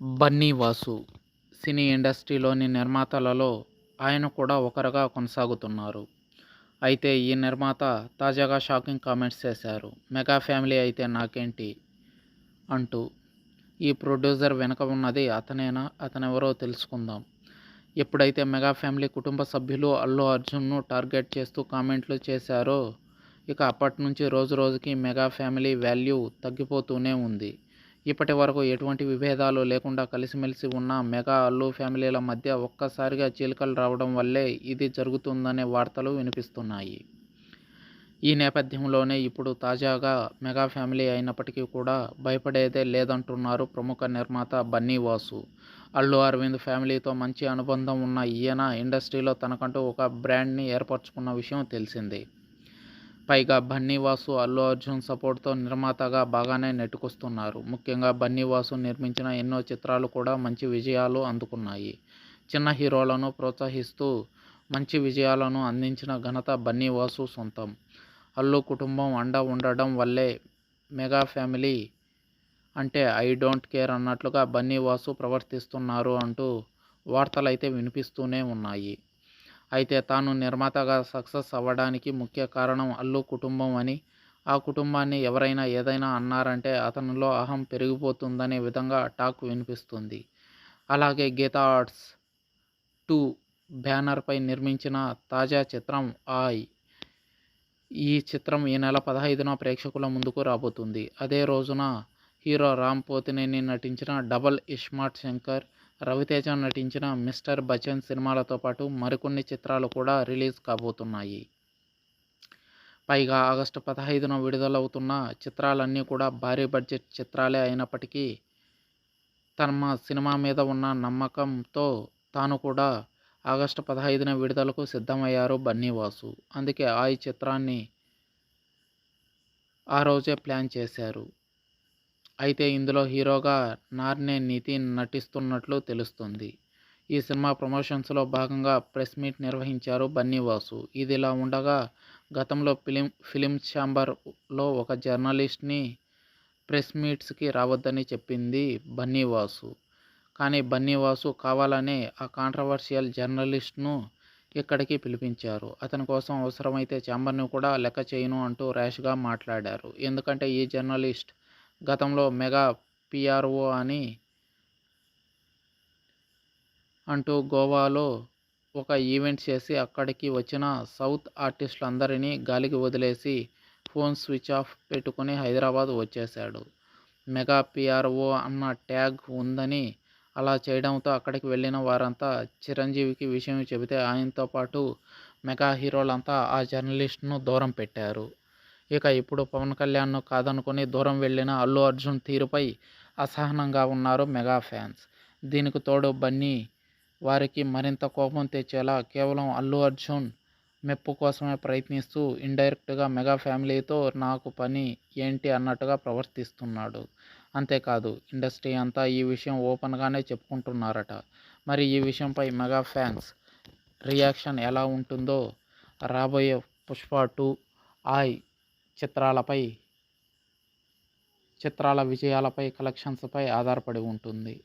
బన్నీ వాసు సినీ ఇండస్ట్రీలోని నిర్మాతలలో ఆయన కూడా ఒకరుగా కొనసాగుతున్నారు. అయితే ఈ నిర్మాత తాజాగా షాకింగ్ కామెంట్స్ చేశారు. మెగా ఫ్యామిలీ అయితే నాకేంటి అంటూ. ఈ ప్రొడ్యూసర్ వెనుక ఉన్నది అతనేనా, అతనెవరో తెలుసుకుందాం. ఎప్పుడైతే మెగా ఫ్యామిలీ కుటుంబ సభ్యులు అల్లు అర్జున్ను టార్గెట్ చేస్తూ కామెంట్లు చేశారో, ఇక అప్పటి నుంచి రోజు రోజుకి మెగా ఫ్యామిలీ వాల్యూ తగ్గిపోతూనే ఉంది. ఇప్పటి వరకు ఎటువంటి విభేదాలు లేకుండా కలిసిమెలిసి ఉన్న మెగా అల్లు ఫ్యామిలీల మధ్య ఒక్కసారిగా చీలికలు రావడం వల్లే ఇది జరుగుతుందనే వార్తలు వినిపిస్తున్నాయి. ఈ నేపథ్యంలోనే ఇప్పుడు తాజాగా మెగా ఫ్యామిలీ అయినప్పటికీ కూడా భయపడేదే లేదంటున్నారు ప్రముఖ నిర్మాత బన్నీ వాసు. అల్లు అరవింద్ ఫ్యామిలీతో మంచి అనుబంధం ఉన్న ఈయన ఇండస్ట్రీలో తనకంటూ ఒక బ్రాండ్ని ఏర్పరచుకున్న విషయం తెలిసిందే. పైగా బన్నీ వాసు అల్లు అర్జున్ సపోర్ట్తో నిర్మాతగా బాగానే నెట్టుకొస్తున్నారు. ముఖ్యంగా బన్నీ వాసు నిర్మించిన ఎన్నో చిత్రాలు కూడా మంచి విజయాలు అందుకున్నాయి. చిన్న హీరోలను ప్రోత్సహిస్తూ మంచి విజయాలను అందించిన ఘనత బన్నీ వాసు సొంతం. అల్లు కుటుంబం అండ ఉండడం వల్లే మెగా ఫ్యామిలీ అంటే ఐ డోంట్ కేర్ అన్నట్లుగా బన్నీ వాసు ప్రవర్తిస్తున్నారు అంటూ వార్తలైతే వినిపిస్తూనే ఉన్నాయి. అయితే తాను నిర్మాతగా సక్సెస్ అవ్వడానికి ముఖ్య కారణం అల్లు కుటుంబం అని, ఆ కుటుంబాన్ని ఎవరైనా ఏదైనా అన్నారంటే అతనిలో అహం పెరిగిపోతుందనే విధంగా టాక్ వినిపిస్తుంది. అలాగే గీతా ఆర్ట్స్ 2 బ్యానర్పై నిర్మించిన తాజా చిత్రం ఆయ్. ఈ చిత్రం ఈ నెల 15న ప్రేక్షకుల ముందుకు రాబోతుంది. అదే రోజున హీరో రామ్ పోతినేని నటించిన డబల్ ఇస్మార్ట్ శంకర్, రవితేజ నటించిన మిస్టర్ బచ్చన్ సినిమాలతో పాటు మరికొన్ని చిత్రాలు కూడా రిలీజ్ కాబోతున్నాయి. పైగా ఆగస్టు 15న విడుదలవుతున్న చిత్రాలన్నీ కూడా భారీ బడ్జెట్ చిత్రాలే అయినప్పటికీ తమ సినిమా మీద ఉన్న నమ్మకంతో తాను కూడా ఆగస్టు 15న విడుదలకు సిద్ధమయ్యారు బన్నీ వాసు. అందుకే ఈ చిత్రాన్ని ఆ రోజే ప్లాన్ చేశారు. అయితే ఇందులో హీరోగా నార్నే నితిన్ నటిస్తున్నట్లు తెలుస్తుంది. ఈ సినిమా ప్రమోషన్స్లో భాగంగా ప్రెస్ మీట్ నిర్వహించారు బన్నీ వాసు. ఇదిలా ఉండగా గతంలో ఫిలిం ఛాంబర్లో ఒక జర్నలిస్ట్ని ప్రెస్ మీట్స్కి రావద్దని చెప్పింది బన్నీ వాసు. కానీ బన్నీ వాసు కావాలనే ఆ కాంట్రవర్షియల్ జర్నలిస్ట్ను ఇక్కడికి పిలిపించారు. అతని కోసం అవసరమైతే ఛాంబర్ని కూడా లెక్క చేయను అంటూ ర్యాష్గా మాట్లాడారు. ఎందుకంటే ఈ జర్నలిస్ట్ గతంలో మెగా పిఆర్ఓ అని అంటూ గోవాలో ఒక ఈవెంట్ చేసి అక్కడికి వచ్చిన సౌత్ ఆర్టిస్టులందరినీ గాలికి వదిలేసి ఫోన్ స్విచ్ ఆఫ్ పెట్టుకుని హైదరాబాద్ వచ్చేశాడు. మెగా పిఆర్ఓ అన్న ట్యాగ్ ఉందని అలా చేయడంతో అక్కడికి వెళ్ళిన వారంతా చిరంజీవికి విషయం చెబితే ఆయనతో పాటు మెగా హీరోలంతా ఆ జర్నలిస్ట్ను దూరం పెట్టారు. ఇక ఇప్పుడు పవన్ కళ్యాణ్ను కాదనుకుని దూరం వెళ్ళిన అల్లు అర్జున్ తీరుపై అసహనంగా ఉన్నారు మెగా ఫ్యాన్స్. దీనికి తోడు బన్నీ వారికి మరింత కోపం తెచ్చేలా కేవలం అల్లు అర్జున్ మెప్పు కోసమే ప్రయత్నిస్తూ ఇండైరెక్ట్గా మెగా ఫ్యామిలీతో నాకు పని ఏంటి అన్నట్టుగా ప్రవర్తిస్తున్నాడు. అంతేకాదు ఇండస్ట్రీ అంతా ఈ విషయం ఓపెన్గానే చెప్పుకుంటున్నారట. మరి ఈ విషయంపై మెగా ఫ్యాన్స్ రియాక్షన్ ఎలా ఉంటుందో రాబోయే పుష్ప 2, ఆయ్ చిత్రాల విజయాలపై, కలెక్షన్స్పై ఆధారపడి ఉంటుంది.